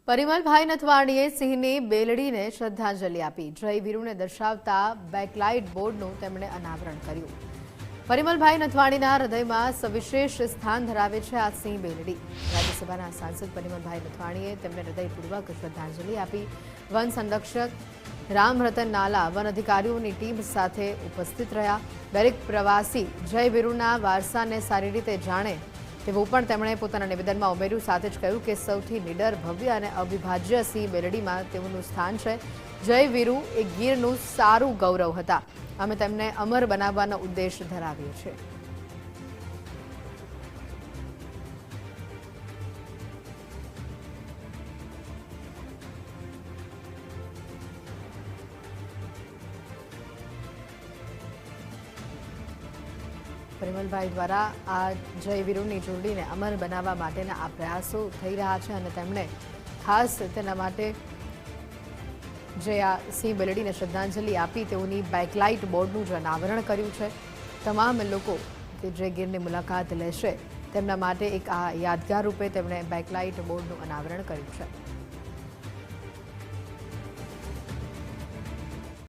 પરિમલભાઈ નથવાણીએ સિંહની બેલડીને શ્રદ્ધાંજલિ આપી. જય વીરુને દર્શાવતા બેકલાઇટ બોર્ડનું તેમણે અનાવરણ કર્યું. પરિમલભાઈ નથવાણીના હૃદયમાં સવિશેષ સ્થાન ધરાવે છે આ સિંહ બેલડી. રાજ્યસભાના સાંસદ પરિમલભાઈ નથવાણીએ તેમને હૃદયપૂર્વક શ્રદ્ધાંજલિ આપી. વન સંરક્ષક રામ રતન નાલા વન અધિકારીઓની ટીમ સાથે ઉપસ્થિત રહ્યા. દરેક પ્રવાસી જય વીરુના વારસાને સારી રીતે જાણે તેવું પણ તેમણે પોતાના નિવેદનમાં ઉમેર્યું. સાથે જ કહ્યું કે સૌથી નિડર, ભવ્ય અને અવિભાજ્ય સિંહ બેલડીમાં તેઓનું સ્થાન છે. જય વીરુ એ ગીરનું સારું ગૌરવ હતા. અમે તેમને અમર બનાવવાનો ઉદ્દેશ ધરાવીએ છીએ. પરિમલભાઈ દ્વારા આ જય વીરુની જોડીને અમર બનાવવા માટેના આ પ્રયાસો થઈ રહ્યા છે અને તેમણે ખાસ તેના માટે જે આ સિંહ બેલડીને શ્રદ્ધાંજલિ આપી તેઓની બેકલાઇટ બોર્ડનું જે અનાવરણ કર્યું છે. તમામ લોકો કે જે ગીરની મુલાકાત લેશે તેમના માટે એક આ યાદગાર રૂપે તેમણે બેકલાઇટ બોર્ડનું અનાવરણ કર્યું છે.